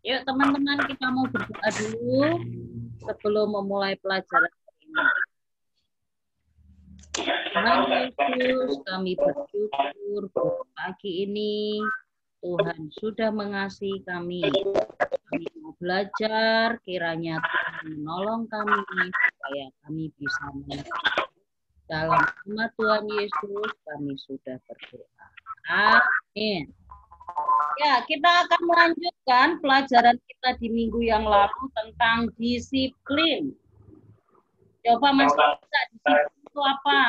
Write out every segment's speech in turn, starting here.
Yuk teman-teman, kita mau berdoa dulu sebelum memulai pelajaran ini. Tuhan Yesus, kami bersyukur pagi ini Tuhan sudah mengasihi kami. Kami mau belajar, kiranya Tuhan menolong kami supaya kami bisa mengerti. Dalam nama Tuhan Yesus kami sudah berdoa. Amin. Ya, kita akan melanjutkan pelajaran kita di minggu yang lalu tentang disiplin. Coba Mas, disiplin itu apa?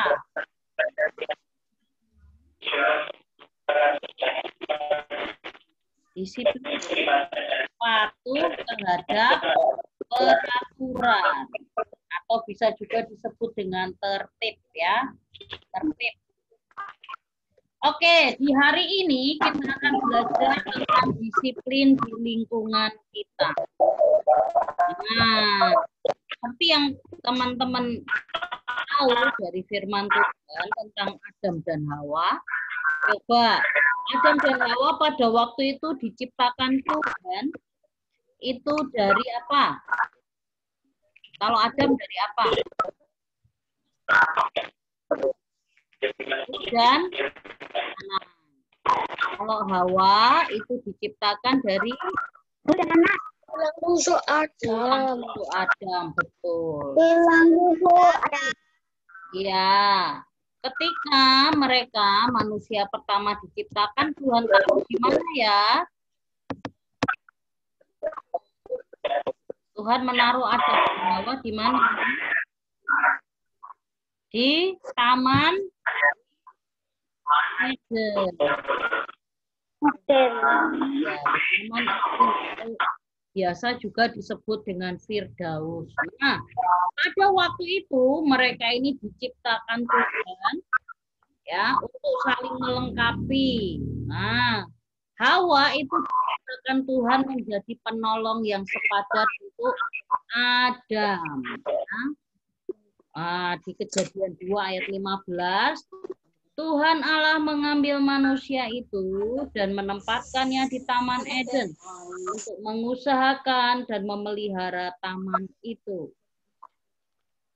Disiplin patuh terhadap peraturan atau bisa juga disebut dengan tertib ya. Tertib. Oke, di hari ini kita akan belajar tentang disiplin di lingkungan kita. Nah, seperti yang teman-teman tahu dari firman Tuhan tentang Adam dan Hawa, coba Adam dan Hawa pada waktu itu diciptakan Tuhan, itu dari apa? Kalau Adam dari apa? Dan kalau Hawa itu diciptakan dari tulang rusuk Adam. Adam, betul. Tulang rusuk Adam. Iya. Ketika mereka manusia pertama diciptakan, Tuhan taruh di mana ya? Tuhan menaruh Adam dan Hawa di mana? Di Taman Eden. Ya, Taman Eden biasa juga disebut dengan Firdaus. Nah, pada waktu itu mereka ini diciptakan Tuhan ya untuk saling melengkapi. Nah, Hawa itu diciptakan Tuhan menjadi penolong yang sepadan untuk Adam. Ya. Di Kejadian 2 ayat 15, Tuhan Allah mengambil manusia itu dan menempatkannya di Taman Eden untuk mengusahakan dan memelihara taman itu.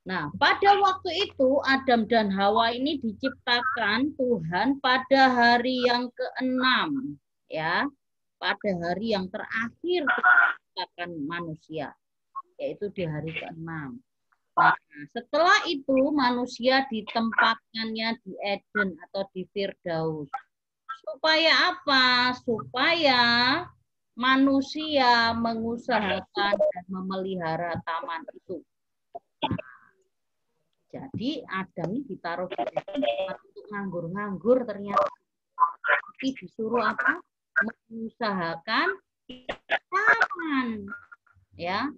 Nah, pada waktu itu Adam dan Hawa ini diciptakan Tuhan pada hari yang ke-6, ya, pada hari yang terakhir diciptakan manusia, yaitu di hari ke-6. Nah, setelah itu manusia ditempatkannya di Eden atau di Firdaus. Supaya apa? Supaya manusia mengusahakan dan memelihara taman itu. Nah, jadi Adam ini ditaruh di Eden untuk nganggur-nganggur ternyata. Tapi disuruh apa? Mengusahakan taman. Ya.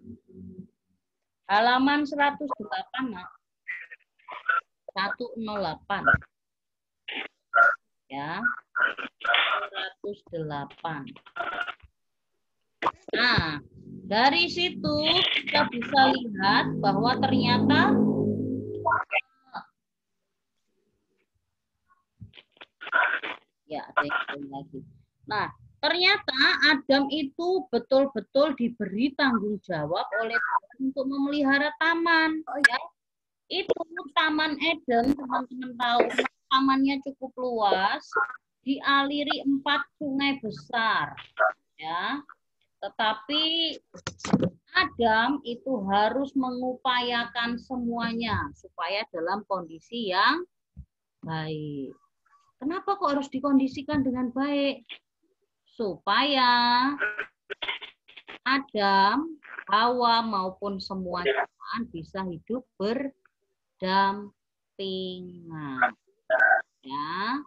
Halaman 108, Nak. 108. Ya. 108. Nah, dari situ kita bisa lihat bahwa ternyata ya ada yang lagi. Nah, ternyata Adam itu betul-betul diberi tanggung jawab oleh Tuhan untuk memelihara taman. Ya. Itu Taman Eden, teman-teman tahu, tamannya cukup luas, dialiri 4 sungai besar. Ya. Tetapi Adam itu harus mengupayakan semuanya supaya dalam kondisi yang baik. Kenapa kok harus dikondisikan dengan baik? Supaya Adam, Hawa maupun semua ciptaan bisa hidup berdampingan. Ya.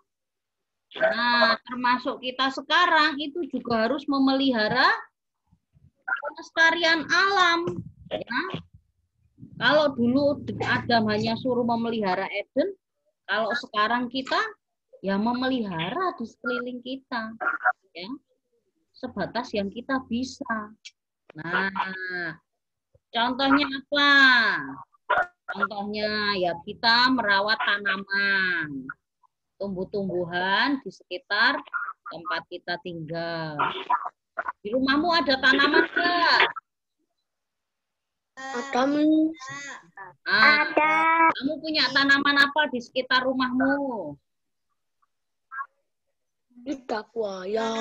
Nah, termasuk kita sekarang itu juga harus memelihara pelestarian alam. Ya. Kalau dulu Adam hanya suruh memelihara Eden, kalau sekarang kita ya memelihara di sekeliling kita. Ya. Sebatas yang kita bisa. Nah, contohnya apa? Contohnya ya kita merawat tanaman, tumbuh-tumbuhan di sekitar tempat kita tinggal. Di rumahmu ada tanaman nggak? Ada. Ada. Kamu punya tanaman apa di sekitar rumahmu? Lidah buaya.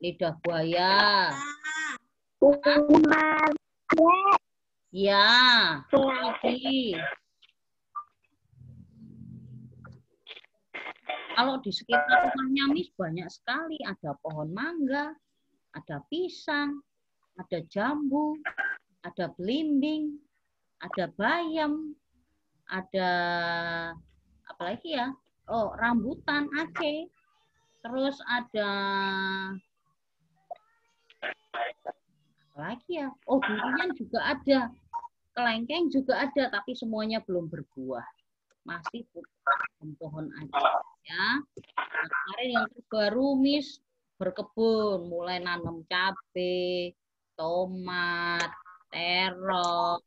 Lidah buaya. Kuman. Ya. Lagi. Kalau di sekitar rumahnya Miss banyak sekali. Ada pohon mangga, ada pisang, ada jambu, ada belimbing, ada bayam, ada apa lagi ya? Oh, rambutan Aceh. Terus ada apa lagi ya? Oh, durian juga ada. Kelengkeng juga ada, tapi semuanya belum berbuah. Masih pohon aja ya. Nah, kemarin yang terbaru Miss berkebun, mulai nanam cabai, tomat, terong.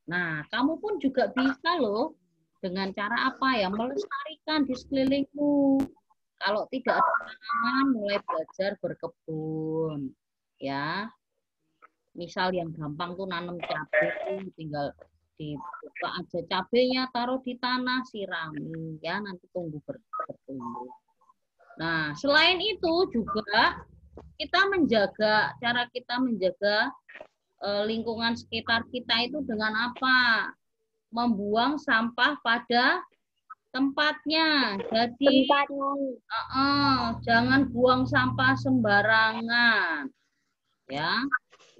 Nah, kamu pun juga bisa loh dengan cara apa ya? Melestarikan di sekelilingmu. Kalau tidak ada tanaman, mulai belajar berkebun. Ya, misal yang gampang tuh nanam cabai, tinggal dibuka aja cabenya, taruh di tanah, sirami ya, nanti tunggu bertumbuh. Nah, selain itu juga kita menjaga, cara kita menjaga lingkungan sekitar kita itu dengan apa? Membuang sampah pada tempatnya. Jadi jangan buang sampah sembarangan. Ya.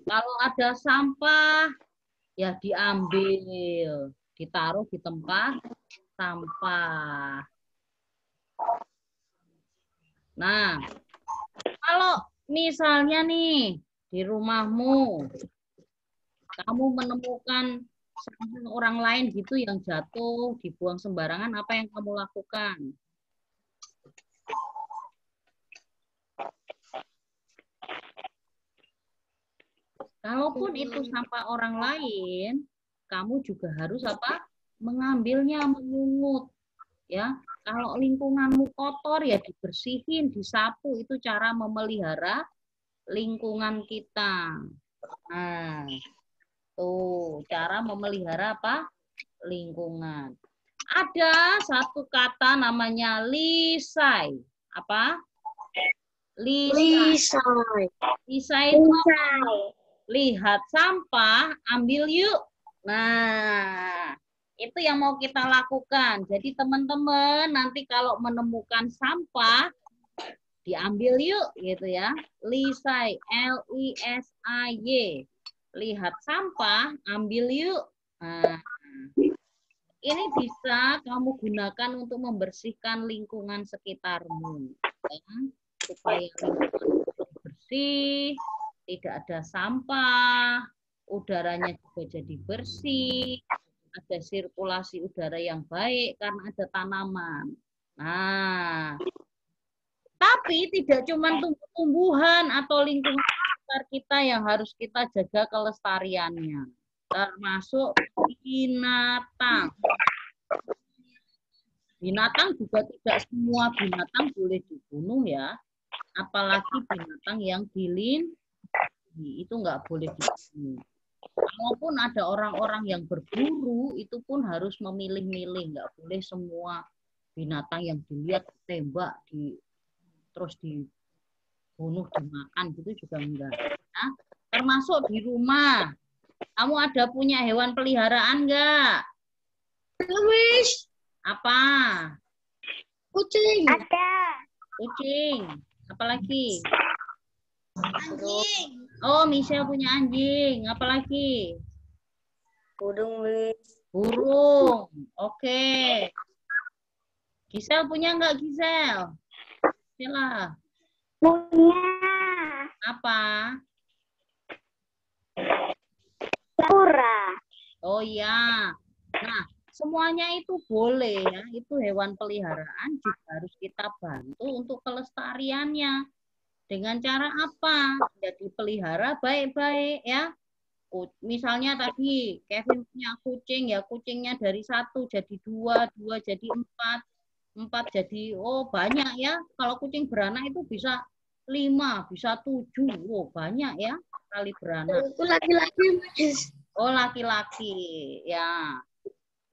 Kalau ada sampah ya diambil, ditaruh di tempat sampah. Nah, kalau misalnya nih di rumahmu kamu menemukan sampah orang lain gitu yang jatuh, dibuang sembarangan, apa yang kamu lakukan? Kalaupun itu sampah orang lain, kamu juga harus apa? Mengambilnya, mengungut. Ya, kalau lingkunganmu kotor ya dibersihin, disapu, itu cara memelihara lingkungan kita. Nah, tuh cara memelihara apa? Lingkungan. Ada satu kata namanya lisai. Apa? Lisai. Lisai itu lihat sampah, ambil yuk. Nah, itu yang mau kita lakukan. Jadi teman-teman nanti kalau menemukan sampah, diambil yuk gitu ya. Lisai, L-I-S-A-Y. Lihat sampah, ambil yuk. Nah, ini bisa kamu gunakan untuk membersihkan lingkungan sekitarmu. Ya, supaya lingkungan bersih, tidak ada sampah, udaranya juga jadi bersih, ada sirkulasi udara yang baik karena ada tanaman. Nah, tapi tidak cuma tumbuh-tumbuhan atau lingkungan sekitar kita yang harus kita jaga kelestariannya, termasuk binatang. Binatang juga tidak semua binatang boleh dibunuh ya, apalagi binatang yang dilindungi. Itu nggak boleh dibunuh. Kalaupun ada orang-orang yang berburu, itu pun harus memilih-milih. Nggak boleh semua binatang yang dilihat ditembak, terus dibunuh, dimakan, gitu juga enggak. Nah, termasuk di rumah. Kamu ada punya hewan peliharaan nggak? Apa? Kucing. Ada. Kucing. Apalagi? Anjing. Oh, Michelle punya anjing. Apalagi? Burung. Burung. Oke. Gisel punya nggak Gisel? Sila. Punya. Apa? Laura. Oh iya. Nah, semuanya itu boleh ya. Itu hewan peliharaan juga harus kita bantu untuk kelestariannya. Dengan cara apa? Ya dipelihara baik-baik ya. Misalnya tadi Kevin punya kucing, ya kucingnya dari 1 jadi 2, 2 jadi 4, 4 jadi banyak ya. Kalau kucing beranak itu bisa 5, bisa 7. Oh, banyak ya kali beranak. Itu laki-laki. Oh, laki-laki. Ya.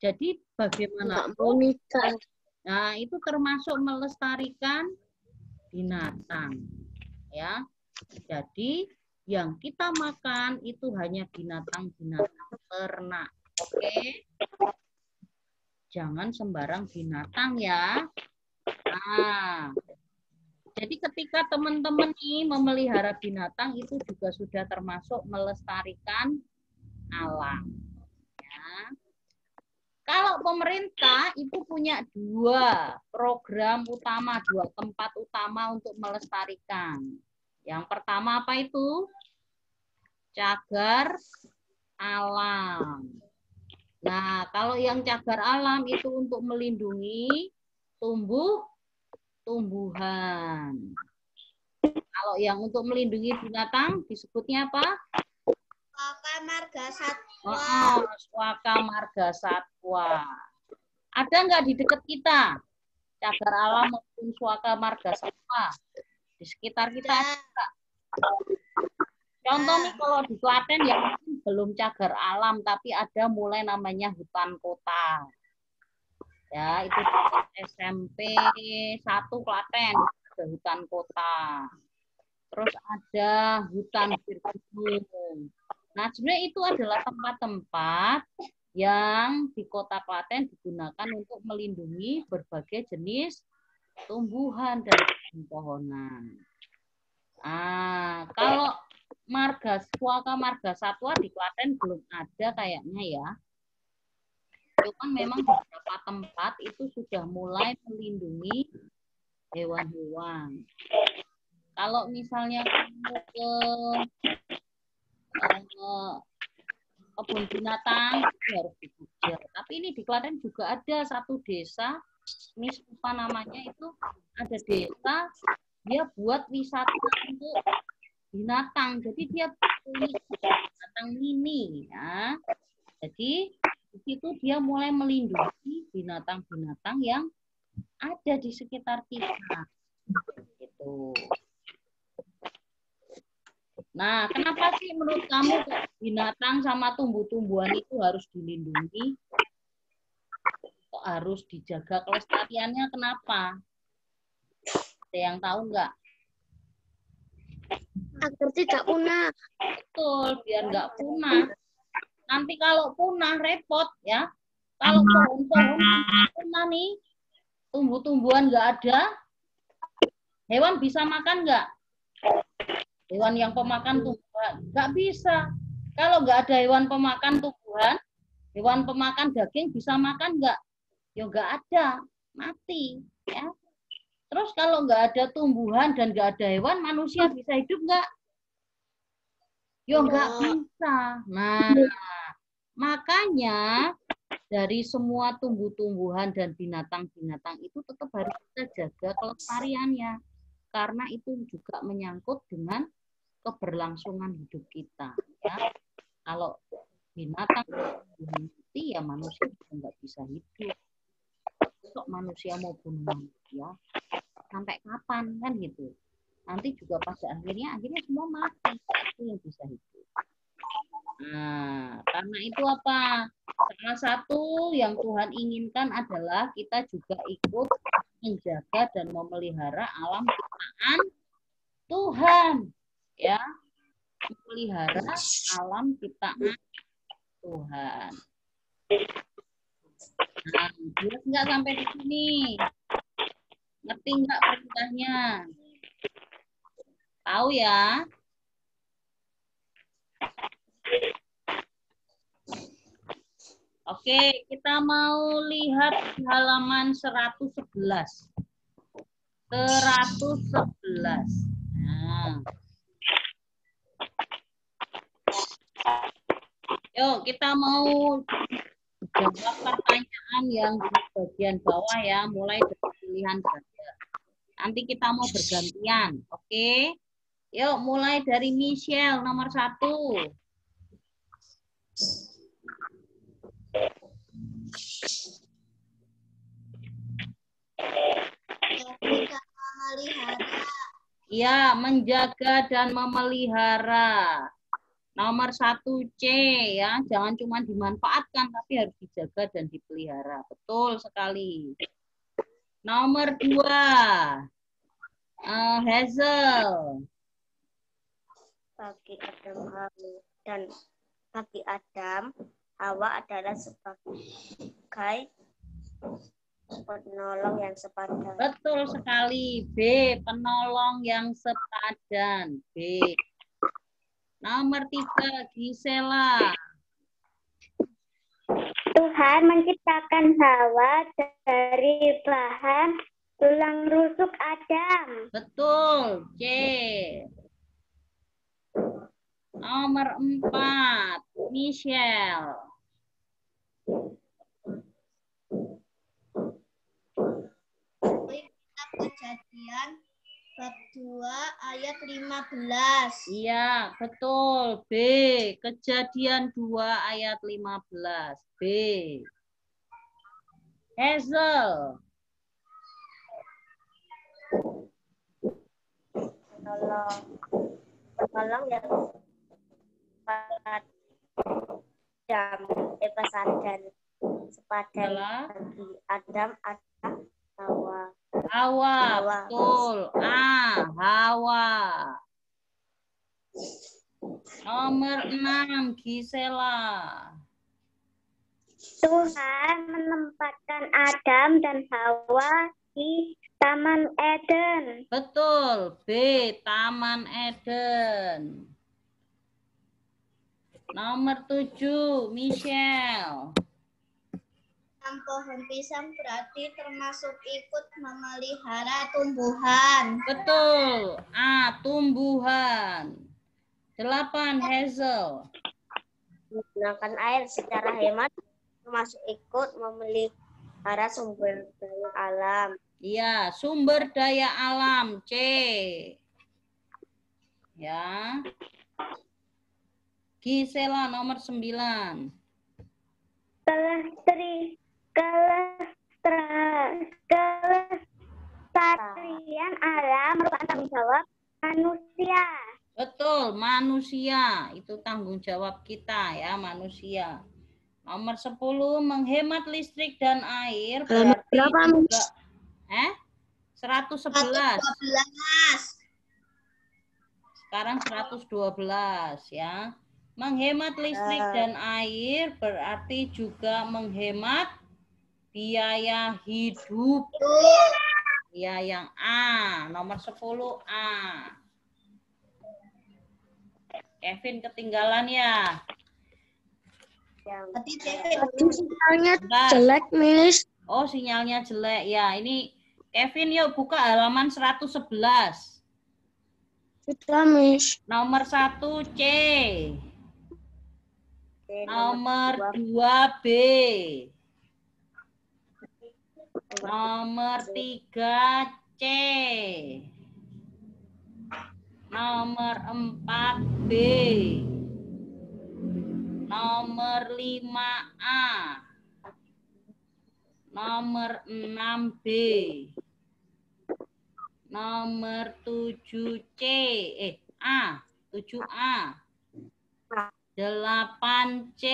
Jadi bagaimana? Nggak mau nikah. Nah, itu termasuk melestarikan binatang. Ya. Jadi yang kita makan itu hanya binatang-binatang ternak. Oke? Jangan sembarang binatang ya. Nah, jadi ketika teman-teman nih memelihara binatang itu juga sudah termasuk melestarikan alam. Ya. Kalau pemerintah itu punya 2 program utama, 2 tempat utama untuk melestarikan. Yang pertama apa itu? Cagar alam. Nah, kalau yang cagar alam itu untuk melindungi tumbuhan. Kalau yang untuk melindungi binatang disebutnya apa? Swaka Marga Satwa. Swaka Marga Satwa. Ada nggak di dekat kita cagar alam maupun Swaka Marga Satwa? Di sekitar kita ada. Contoh nih kalau di Klaten ya mungkin belum cagar alam, tapi ada mulai namanya hutan kota. Ya, itu SMP 1 Klaten, ada hutan kota. Terus ada hutan gunung. Nah, sebenarnya itu adalah tempat-tempat yang di Kota Klaten digunakan untuk melindungi berbagai jenis tumbuhan dan pepohonan. Ah, kalau Swaka Marga Satwa di Klaten belum ada kayaknya ya. Cuman memang beberapa tempat itu sudah mulai melindungi hewan-hewan. Kalau misalnya kamu ke kebun binatang itu harus di Jogja. Tapi ini di Klaten juga ada satu desa, ini apa namanya itu, ada desa dia buat wisata untuk binatang. Jadi dia punya binatang mini ya. Jadi di situ dia mulai melindungi binatang-binatang yang ada di sekitar kita. Gitu. Nah, kenapa sih menurut kamu binatang sama tumbuh-tumbuhan itu harus dilindungi? Kok harus dijaga kelestariannya? Kenapa? Ada yang tahu nggak? Agar tidak punah. Betul, biar nggak punah. Nanti kalau punah repot ya. Kalau pohon-pohon punah nih, tumbuh-tumbuhan nggak ada, hewan bisa makan nggak? Hewan yang pemakan tumbuhan nggak bisa. Kalau nggak ada hewan pemakan tumbuhan, hewan pemakan daging bisa makan nggak? Ya nggak ada, mati. Ya. Terus kalau nggak ada tumbuhan dan nggak ada hewan, manusia bisa hidup nggak? Ya nggak bisa. Nah, makanya dari semua tumbuh-tumbuhan dan binatang-binatang itu tetap harus kita jaga kelestariannya. Karena itu juga menyangkut dengan keberlangsungan hidup kita. Ya. Kalau binatang mati, ya manusia juga nggak bisa hidup. Kok manusia mau bunuh manusia? Sampai kapan kan gitu? Nanti juga pada akhirnya semua mati. Itu yang bisa hidup. Nah, karena itu apa? Salah satu yang Tuhan inginkan adalah kita juga ikut menjaga dan memelihara alam ciptaan Tuhan. Ya, memelihara alam ciptaan Tuhan. Nah, jelas nggak sampai di sini? Ngerti nggak perintahnya? Tahu ya? Oke, kita mau lihat di halaman 111. 111. Nah. Yuk, kita mau jawab pertanyaan yang di bagian bawah ya, mulai dari pilihan saja. Nanti kita mau bergantian, oke? Yuk, mulai dari Michelle, nomor 1. Jika memelihara Ya, menjaga dan memelihara. Nomor 1C ya, jangan cuma dimanfaatkan tapi harus dijaga dan dipelihara. Betul sekali. Nomor 2, Hazel. Bagi Adam dan bagi Adam, Hawa adalah sebagai penolong yang sepadan. Betul sekali. B, penolong yang sepadan. B. Nomor 3, Gisela. Tuhan menciptakan Hawa dari bahan tulang rusuk Adam. Betul. C. Nomor 4, Michelle. Kitab Kejadian bab 2 ayat 15. Iya, betul. B. Kejadian 2 ayat 15. B. Hazel. Penolong yang sepadan Adalah bagi Adam ada Hawa. Hawa, betul. A. Hawa. Nomor 6, Gisela. Tuhan menempatkan Adam dan Hawa di Taman Eden. Betul. B. Taman Eden. Nomor 7, Michelle. Pohon pisang berarti termasuk ikut memelihara tumbuhan. Betul. A. Tumbuhan. 8, Hazel. Menggunakan air secara hemat termasuk ikut memelihara sumber daya alam. Iya, sumber daya alam. C. Ya. Gisela nomor 9. Kelestarian alam merupakan tanggung jawab manusia. Betul, manusia. Itu tanggung jawab kita ya, manusia. Nomor 10, menghemat listrik dan air. Berarti juga 111. Sekarang 112 ya. Menghemat listrik dan air berarti juga menghemat biaya hidup. Ya, yang A, nomor 10A. Kevin ketinggalan ya. Tadi sinyalnya jelek, Miss. Oh, sinyalnya jelek ya. Ini Kevin yuk buka halaman 111. Sudah, Miss. Nomor 1C. Nomor 2B. Nomor 3C. Nomor 4B. Nomor 5A. Nomor 6B. Nomor 7C. A. 7A. 8C.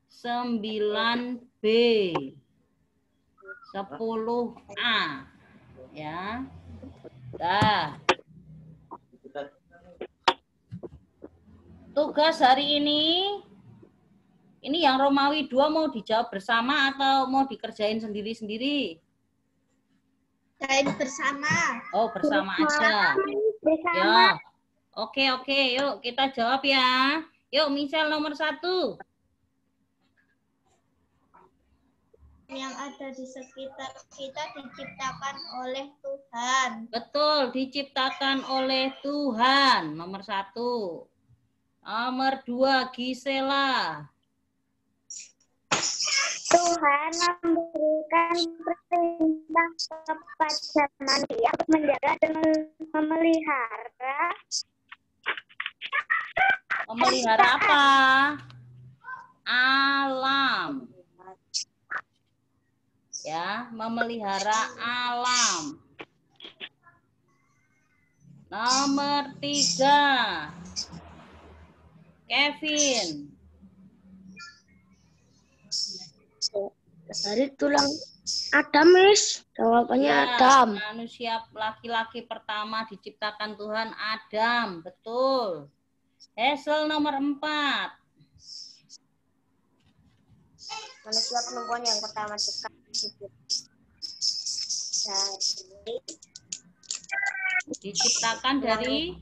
9B. 10A. Ya. Dah. Tugas hari ini yang Romawi 2 mau dijawab bersama atau mau dikerjain sendiri-sendiri? Kerjain bersama. Oh, bersama aja. Ya. Oke, yuk kita jawab ya. Yuk, Michelle nomor 1. Yang ada di sekitar kita diciptakan oleh Tuhan. Betul, diciptakan oleh Tuhan. Nomor 1. Nomor 2, Gisela. Tuhan memberikan perintah kepada manusia untuk menjaga dan memelihara. Memelihara apa? Alam. Ya, memelihara alam. Nomor 3. Kevin. Dari tulang Adam, Miss. Jawabannya Ya, Adam. manusia laki-laki pertama diciptakan Tuhan Adam. Betul. Hazel nomor 4. Manusia perempuan yang pertama diciptakan dari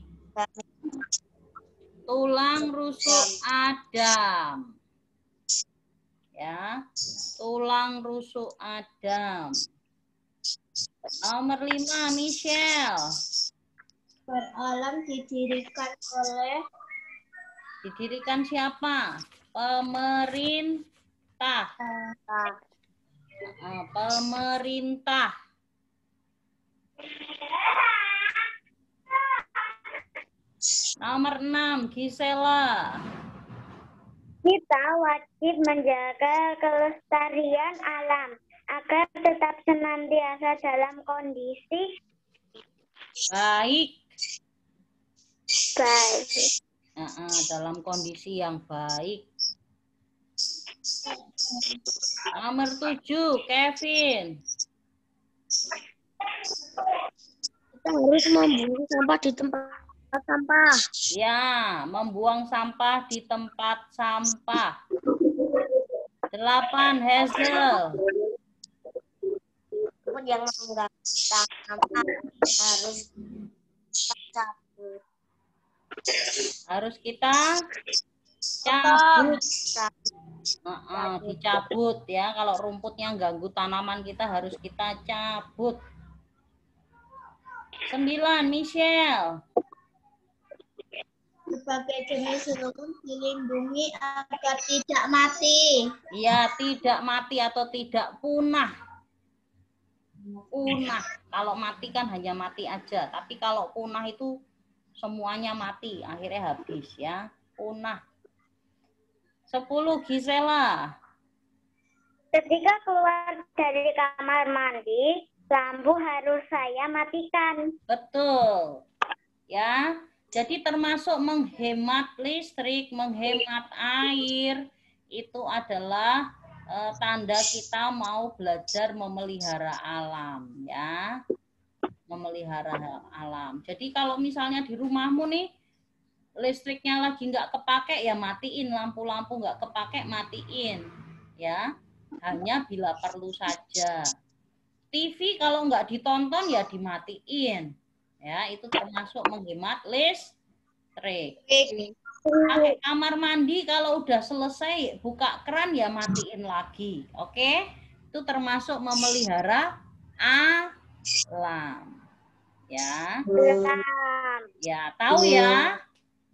tulang rusuk Adam. Ya, tulang rusuk Adam. Nomor 5, Michelle. Alam Didirikan siapa? Pemerintah. Pemerintah. Nomor 6, Gisela. Kita wajib menjaga kelestarian alam agar tetap senantiasa dalam kondisi Baik. baik. Dalam kondisi yang baik. Nomor 7, Kevin. Kita harus membuang sampah di tempat sampah. Ya, membuang sampah di tempat sampah. 8, Hazel. Yang mengganggu sampah Harus kita cabut. Dicabut ya. Kalau rumputnya ganggu tanaman kita harus kita cabut. 9, Michelle. Berbagai jenis rumput dilindungi agar tidak mati. Ya, tidak mati atau tidak punah. Punah. Kalau mati kan hanya mati aja. Tapi kalau punah itu semuanya mati. Akhirnya habis ya. Punah. 10, Gisela. Ketika keluar dari kamar mandi, lampu harus saya matikan. Betul. Ya. Jadi termasuk menghemat listrik, menghemat air, itu adalah tanda kita mau belajar memelihara alam, ya. Memelihara alam. Jadi kalau misalnya di rumahmu nih, listriknya lagi nggak kepake, ya matiin. Lampu-lampu nggak kepake, matiin. Ya, hanya bila perlu saja. TV kalau nggak ditonton, ya dimatiin. Ya, itu termasuk menghemat listrik. Pakai kamar mandi kalau udah selesai buka keran ya matiin lagi. Oke? Itu termasuk memelihara alam. Ya. Ya, tahu ya?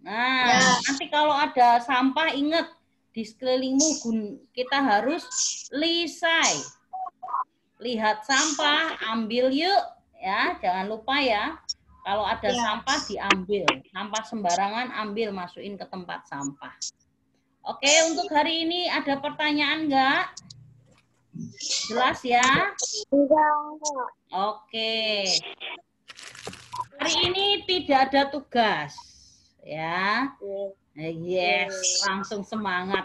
Nah, nanti kalau ada sampah ingat di sekelilingmu kita harus lisai. Lihat sampah, ambil yuk, ya, jangan lupa ya. Kalau ada sampah diambil, sampah sembarangan ambil, masukin ke tempat sampah. Oke, untuk hari ini ada pertanyaan enggak? Jelas ya? Oke. Hari ini tidak ada tugas, ya. Yes, langsung semangat.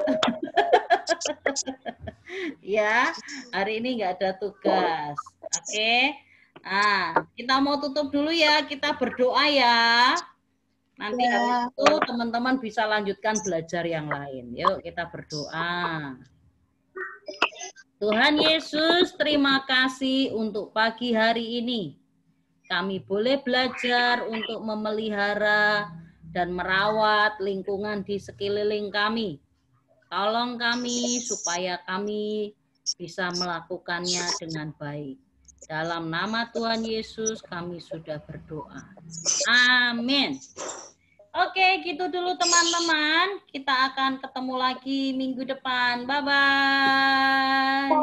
Ya, hari ini nggak ada tugas. Oke. Nah, kita mau tutup dulu ya. Kita berdoa ya. Nanti habis itu teman-teman bisa lanjutkan belajar yang lain. Yuk, kita berdoa. Tuhan Yesus, terima kasih untuk pagi hari ini. Kami boleh belajar untuk memelihara dan merawat lingkungan di sekeliling kami. Tolong kami supaya kami bisa melakukannya dengan baik. Dalam nama Tuhan Yesus kami sudah berdoa. Amin. Oke, gitu dulu teman-teman. Kita akan ketemu lagi minggu depan. Bye-bye.